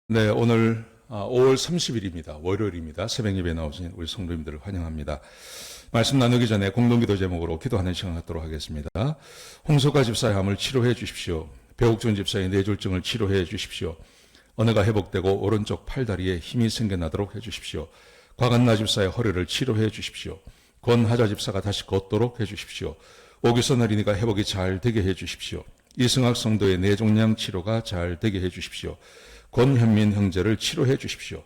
네, 오늘 5월 30일입니다. 월요일입니다. 새벽 예배에 나오신 우리 성도님들을 환영합니다. 말씀 나누기 전에 공동기도 제목으로 기도하는 시간 갖도록 하겠습니다. 홍석가 집사의 암을 치료해 주십시오. 배옥준 집사의 뇌졸중을 치료해 주십시오. 언어가 회복되고 오른쪽 팔다리에 힘이 생겨나도록 해 주십시오. 곽한나 집사의 허리를 치료해 주십시오. 권하자 집사가 다시 걷도록 해 주십시오. 오규선 어린이가 회복이 잘 되게 해 주십시오. 이승학 성도의 뇌종양 치료가 잘 되게 해 주십시오. 권현민 형제를 치료해 주십시오.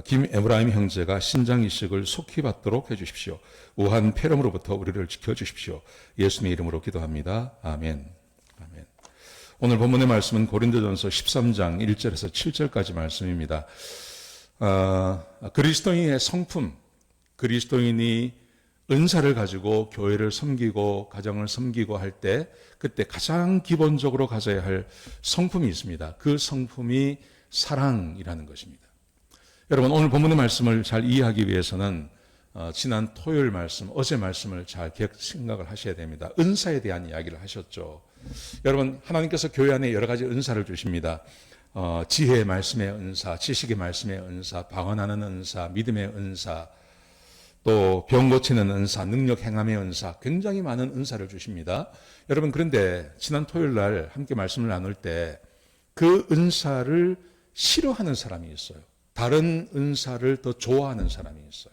김에브라임 형제가 신장 이식을 속히 받도록 해 주십시오. 우한 폐렴으로부터 우리를 지켜주십시오. 예수님의 이름으로 기도합니다. 아멘. 아멘. 오늘 본문의 말씀은 고린도전서 13장 1절에서 7절까지 말씀입니다. 그리스도인의 성품, 그리스도인이 은사를 가지고 교회를 섬기고 가정을 섬기고 할 때 그때 가장 기본적으로 가져야 할 성품이 있습니다. 그 성품이 사랑이라는 것입니다. 여러분, 오늘 본문의 말씀을 잘 이해하기 위해서는 지난 토요일 말씀, 어제 말씀을 잘 생각을 하셔야 됩니다. 은사에 대한 이야기를 하셨죠. 여러분, 하나님께서 교회 안에 여러 가지 은사를 주십니다. 지혜의 말씀의 은사, 지식의 말씀의 은사, 방언하는 은사, 믿음의 은사, 또 병 고치는 은사, 능력 행함의 은사, 굉장히 많은 은사를 주십니다. 여러분, 그런데 지난 토요일 날 함께 말씀을 나눌 때 그 은사를 싫어하는 사람이 있어요. 다른 은사를 더 좋아하는 사람이 있어요.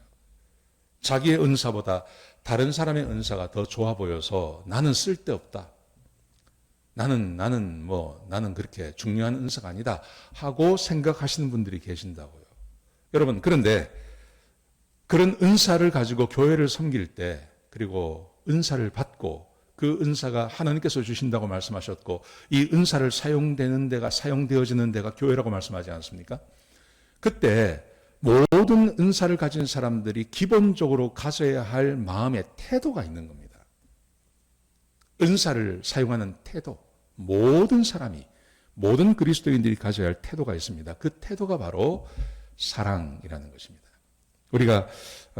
자기의 은사보다 다른 사람의 은사가 더 좋아 보여서 나는 쓸데없다. 나는 그렇게 중요한 은사가 아니다 하고 생각하시는 분들이 계신다고요. 여러분, 그런데 그런 은사를 가지고 교회를 섬길 때, 그리고 은사를 받고 그 은사가 하나님께서 주신다고 말씀하셨고, 이 은사를 사용되는 데가, 사용되어지는 데가 교회라고 말씀하지 않습니까? 그때 모든 은사를 가진 사람들이 기본적으로 가져야 할 마음의 태도가 있는 겁니다. 은사를 사용하는 태도, 모든 사람이, 모든 그리스도인들이 가져야 할 태도가 있습니다. 그 태도가 바로 사랑이라는 것입니다. 우리가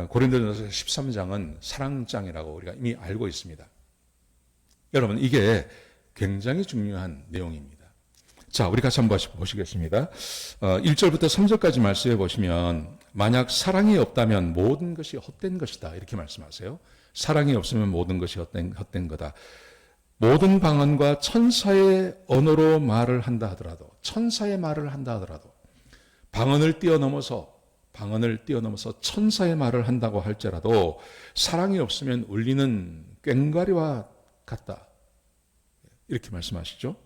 고린도전서 13장은 사랑장이라고 우리가 이미 알고 있습니다. 여러분, 이게 굉장히 중요한 내용입니다. 자, 우리 같이 한번 보시겠습니다. 1절부터 3절까지 말씀해 보시면, 만약 사랑이 없다면 모든 것이 헛된 것이다, 이렇게 말씀하세요. 사랑이 없으면 모든 것이 헛된 거다. 모든 방언과 천사의 언어로 말을 한다 하더라도, 천사의 말을 한다 하더라도, 방언을 뛰어넘어서 천사의 말을 한다고 할지라도 사랑이 없으면 울리는 꽹과리와 같다, 이렇게 말씀하시죠.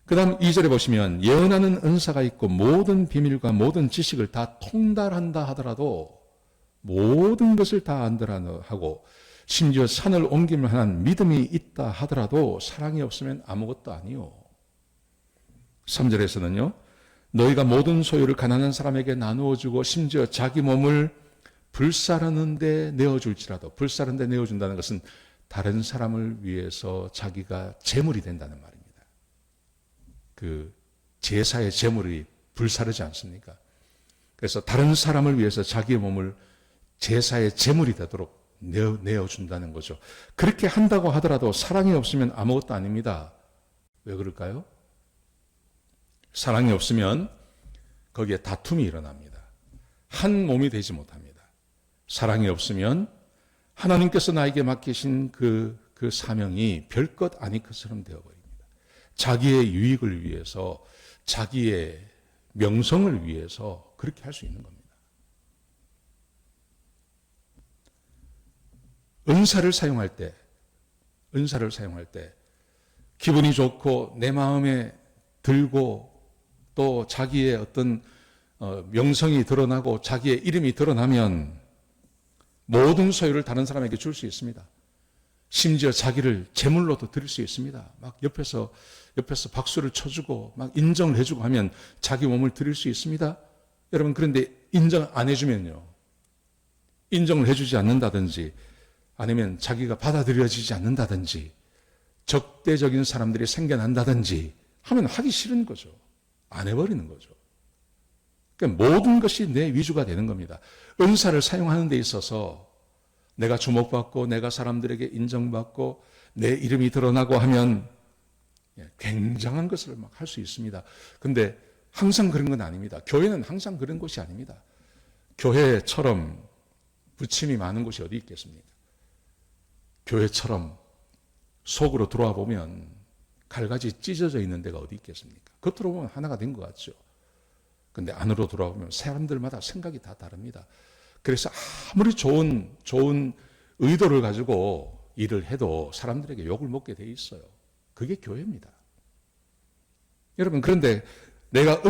그 다음 2절에 보시면, 예언하는 은사가 있고 모든 비밀과 모든 지식을 다 통달한다 하더라도, 모든 것을 다 안더라 하고 심지어 산을 옮길 만한 믿음이 있다 하더라도 사랑이 없으면 아무것도 아니요. 3절에서는요, 너희가 모든 소유를 가난한 사람에게 나누어 주고 심지어 자기 몸을 불사르는 데 내어줄지라도, 불사르는 데 내어준다는 것은 다른 사람을 위해서 자기가 제물이 된다는 말입니다. 그 제사의 제물이 불사르지 않습니까? 그래서 다른 사람을 위해서 자기의 몸을 제사의 제물이 되도록 내어준다는 거죠. 그렇게 한다고 하더라도 사랑이 없으면 아무것도 아닙니다. 왜 그럴까요? 사랑이 없으면 거기에 다툼이 일어납니다. 한 몸이 되지 못합니다. 사랑이 없으면 하나님께서 나에게 맡기신 그 사명이 별것 아닐 것처럼 되어버립니다. 자기의 유익을 위해서, 자기의 명성을 위해서 그렇게 할 수 있는 겁니다. 은사를 사용할 때 기분이 좋고 내 마음에 들고 또 자기의 어떤 명성이 드러나고 자기의 이름이 드러나면 모든 소유를 다른 사람에게 줄 수 있습니다. 심지어 자기를 제물로도 드릴 수 있습니다. 막 옆에서 박수를 쳐주고 막 인정을 해주고 하면 자기 몸을 드릴 수 있습니다. 여러분, 그런데 인정 안 해주면요, 인정을 해주지 않는다든지 아니면 자기가 받아들여지지 않는다든지 적대적인 사람들이 생겨난다든지 하면 하기 싫은 거죠. 안 해버리는 거죠. 그러니까 모든 것이 내 위주가 되는 겁니다. 은사를 사용하는 데 있어서 내가 주목받고 내가 사람들에게 인정받고 내 이름이 드러나고 하면 굉장한 것을 막 할 수 있습니다. 근데 항상 그런 건 아닙니다. 교회는 항상 그런 곳이 아닙니다. 교회처럼 부침이 많은 곳이 어디 있겠습니까? 교회처럼 속으로 들어와 보면 갈가지 찢어져 있는 데가 어디 있겠습니까? 겉으로 보면 하나가 된 것 같죠. 근데 안으로 들어와 보면 사람들마다 생각이 다 다릅니다. 그래서 아무리 좋은 의도를 가지고 일을 해도 사람들에게 욕을 먹게 돼 있어요. 그게 교회입니다. 여러분, 그런데 내가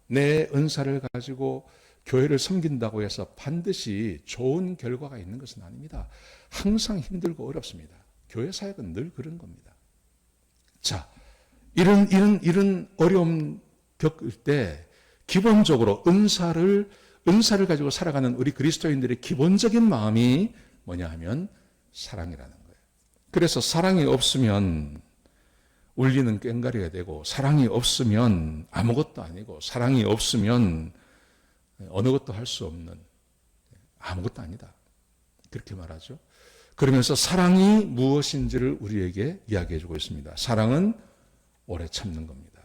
내 은사를 가지고 교회를 섬긴다고 해서 반드시 좋은 결과가 있는 것은 아닙니다. 항상 힘들고 어렵습니다. 교회 사역은 늘 그런 겁니다. 자, 이런 어려움 겪을 때 기본적으로 은사를 가지고 살아가는 우리 그리스도인들의 기본적인 마음이 뭐냐 하면 사랑이라는 거예요. 그래서 사랑이 없으면 울리는 꽹과리가 되고, 사랑이 없으면 아무것도 아니고, 사랑이 없으면 어느 것도 할 수 없는 아무것도 아니다. 그렇게 말하죠. 그러면서 사랑이 무엇인지를 우리에게 이야기해 주고 있습니다. 사랑은 오래 참는 겁니다.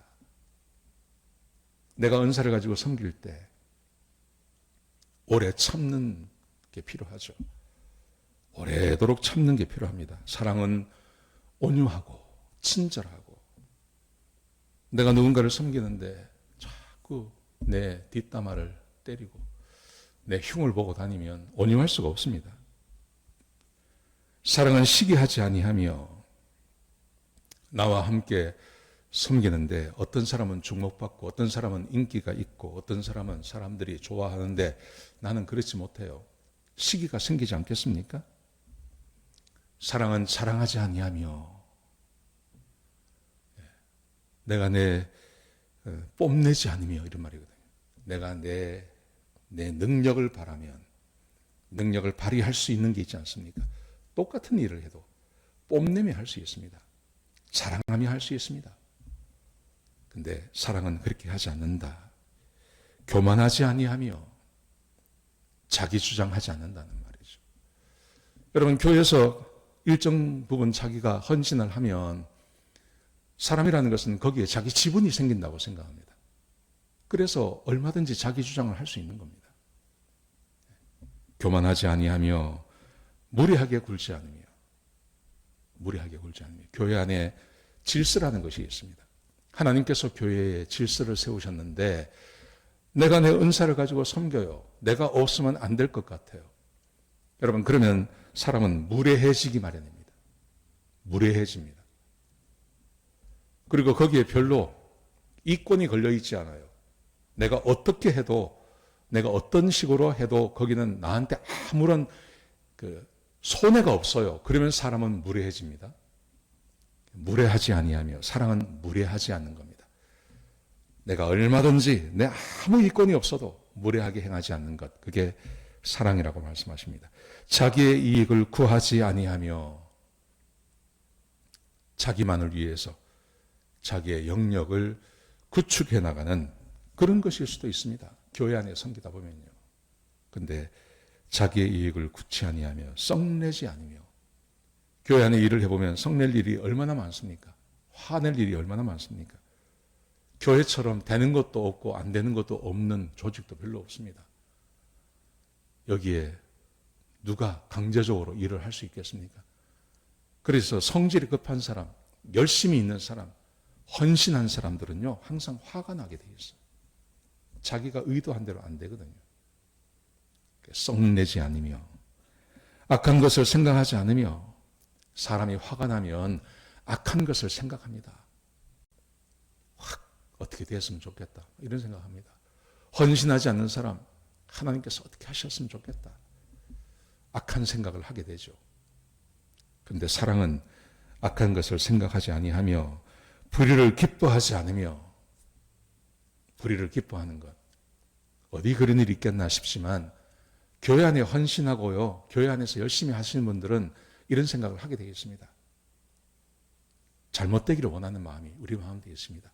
내가 은사를 가지고 섬길 때 오래 참는 게 필요하죠. 오래도록 참는 게 필요합니다. 사랑은 온유하고 친절하고, 내가 누군가를 섬기는데 자꾸 내 뒷담화를 때리고 내 흉을 보고 다니면 온유할 수가 없습니다. 사랑은 시기하지 아니하며, 나와 함께 섬기는데 어떤 사람은 주목받고 어떤 사람은 인기가 있고 어떤 사람은 사람들이 좋아하는데 나는 그렇지 못해요. 시기가 생기지 않겠습니까? 사랑은 자랑하지 아니하며, 내가 내 뽐내지 않으며, 이런 말이거든요. 내가 내 능력을 바라면 능력을 발휘할 수 있는 게 있지 않습니까? 똑같은 일을 해도 뽐내며 할 수 있습니다. 자랑하며 할 수 있습니다. 근데 사랑은 그렇게 하지 않는다. 교만하지 아니하며 자기 주장하지 않는다는 말이죠. 여러분, 교회에서 일정 부분 자기가 헌신을 하면 사람이라는 것은 거기에 자기 지분이 생긴다고 생각합니다. 그래서 얼마든지 자기 주장을 할 수 있는 겁니다. 교만하지 아니하며 무례하게 굴지 않으며, 교회 안에 질서라는 것이 있습니다. 하나님께서 교회에 질서를 세우셨는데 내가 내 은사를 가지고 섬겨요. 내가 없으면 안 될 것 같아요. 여러분, 그러면 사람은 무례해지기 마련입니다. 무례해집니다. 그리고 거기에 별로 이권이 걸려 있지 않아요. 내가 어떻게 해도, 내가 어떤 식으로 해도 거기는 나한테 아무런 손해가 없어요. 그러면 사람은 무례해집니다. 무례하지 아니하며, 사랑은 무례하지 않는 겁니다. 내가 얼마든지 내 아무 이권이 없어도 무례하게 행하지 않는 것, 그게 사랑이라고 말씀하십니다. 자기의 이익을 구하지 아니하며, 자기만을 위해서 자기의 영역을 구축해 나가는 그런 것일 수도 있습니다. 교회 안에 섬기다 보면요. 근데 자기의 이익을 구치 아니하며 썩내지 않으며, 교회 안에 일을 해보면 썩낼 일이 얼마나 많습니까? 화낼 일이 얼마나 많습니까? 교회처럼 되는 것도 없고 안 되는 것도 없는 조직도 별로 없습니다. 여기에 누가 강제적으로 일을 할 수 있겠습니까? 그래서 성질이 급한 사람, 열심히 있는 사람, 헌신한 사람들은요, 항상 화가 나게 돼 있어요. 자기가 의도한 대로 안 되거든요. 썩내지 않으며, 악한 것을 생각하지 않으며, 사람이 화가 나면 악한 것을 생각합니다. 확 어떻게 됐으면 좋겠다, 이런 생각합니다. 헌신하지 않는 사람, 하나님께서 어떻게 하셨으면 좋겠다, 악한 생각을 하게 되죠. 그런데 사랑은 악한 것을 생각하지 아니하며 불의를 기뻐하지 않으며, 불의를 기뻐하는 것, 어디 그런 일이 있겠나 싶지만 교회 안에 헌신하고요, 교회 안에서 열심히 하시는 분들은 이런 생각을 하게 되겠습니다. 잘못되기를 원하는 마음이 우리 마음에 있습니다.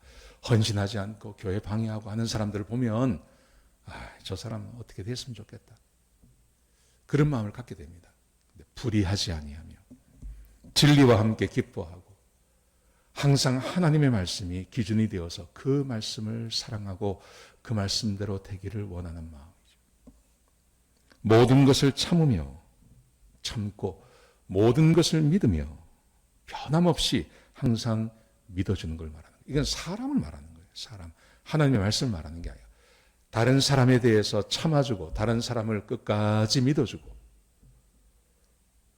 헌신하지 않고 교회 방해하고 하는 사람들을 보면 저 사람 어떻게 됐으면 좋겠다, 그런 마음을 갖게 됩니다. 근데 불의하지 아니하며 진리와 함께 기뻐하고 항상 하나님의 말씀이 기준이 되어서 그 말씀을 사랑하고 그 말씀대로 되기를 원하는 마음이죠. 모든 것을 참으며 참고 모든 것을 믿으며 변함없이 항상 믿어주는 걸 말하는 거예요. 이건 사람을 말하는 거예요. 사람. 하나님의 말씀을 말하는 게 아니라 다른 사람에 대해서 참아주고 다른 사람을 끝까지 믿어주고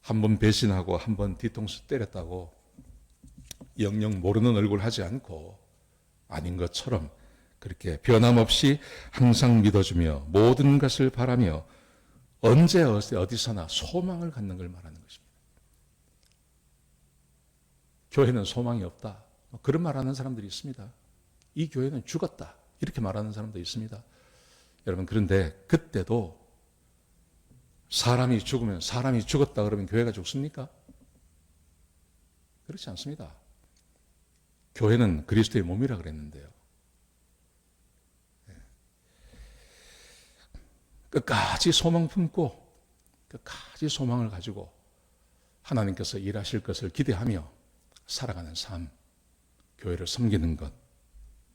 한 번 배신하고 한 번 뒤통수 때렸다고 영영 모르는 얼굴 하지 않고 아닌 것처럼 그렇게 변함없이 항상 믿어주며 모든 것을 바라며 언제 어디서나 소망을 갖는 걸 말하는 것입니다. 교회는 소망이 없다. 그런 말하는 사람들이 있습니다. 이 교회는 죽었다. 이렇게 말하는 사람도 있습니다. 여러분, 그런데 그때도 사람이 죽으면 사람이 죽었다 그러면 교회가 죽습니까? 그렇지 않습니다. 교회는 그리스도의 몸이라 그랬는데요. 끝까지 소망 품고 끝까지 소망을 가지고 하나님께서 일하실 것을 기대하며 살아가는 삶, 교회를 섬기는 것,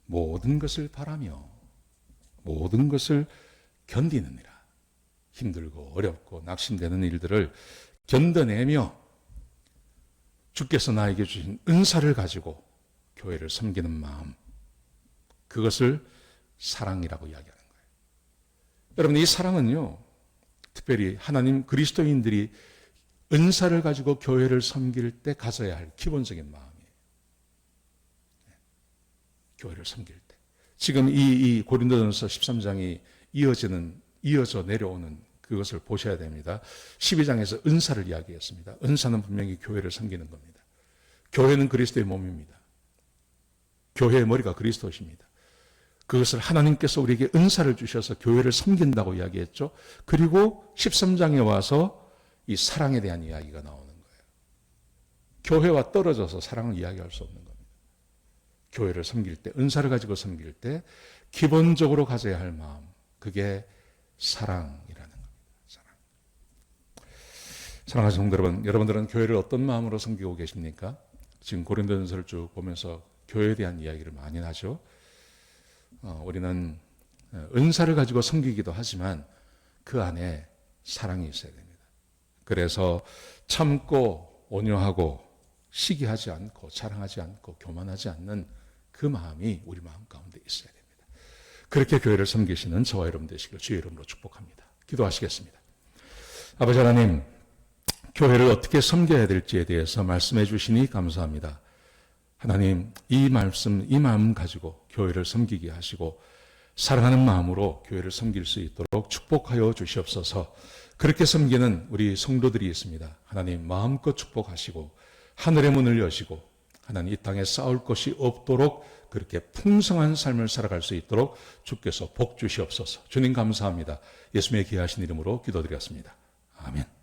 모든 것을 바라며 모든 것을 견디느니라. 힘들고 어렵고 낙심되는 일들을 견뎌내며 주께서 나에게 주신 은사를 가지고 교회를 섬기는 마음, 그것을 사랑이라고 이야기하는 거예요. 여러분, 이 사랑은요, 특별히 하나님 그리스도인들이 은사를 가지고 교회를 섬길 때 가져야 할 기본적인 마음이에요. 교회를 섬길 때. 지금 이 고린도전서 13장이 이어져 내려오는 그것을 보셔야 됩니다. 12장에서 은사를 이야기했습니다. 은사는 분명히 교회를 섬기는 겁니다. 교회는 그리스도의 몸입니다. 교회의 머리가 그리스도십니다. 그것을 하나님께서 우리에게 은사를 주셔서 교회를 섬긴다고 이야기했죠. 그리고 13장에 와서 이 사랑에 대한 이야기가 나오는 거예요. 교회와 떨어져서 사랑을 이야기할 수 없는 겁니다. 교회를 섬길 때, 은사를 가지고 섬길 때 기본적으로 가져야 할 마음, 그게 사랑이라는 겁니다. 사랑. 사랑하는 성도 여러분, 여러분들은 교회를 어떤 마음으로 섬기고 계십니까? 지금 고린도전서를 쭉 보면서 교회에 대한 이야기를 많이 하죠. 우리는 은사를 가지고 섬기기도 하지만 그 안에 사랑이 있어야 됩니다. 그래서 참고 온유하고 시기하지 않고 자랑하지 않고 교만하지 않는 그 마음이 우리 마음 가운데 있어야 됩니다. 그렇게 교회를 섬기시는 저와 여러분 되시길 주의 이름으로 축복합니다. 기도하시겠습니다. 아버지 하나님, 교회를 어떻게 섬겨야 될지에 대해서 말씀해 주시니 감사합니다. 하나님, 이 말씀, 이 마음 가지고 교회를 섬기게 하시고 사랑하는 마음으로 교회를 섬길 수 있도록 축복하여 주시옵소서. 그렇게 섬기는 우리 성도들이 있습니다. 하나님, 마음껏 축복하시고 하늘의 문을 여시고 하나님, 이 땅에 싸울 것이 없도록 그렇게 풍성한 삶을 살아갈 수 있도록 주께서 복 주시옵소서. 주님 감사합니다. 예수님의 귀하신 이름으로 기도드렸습니다. 아멘.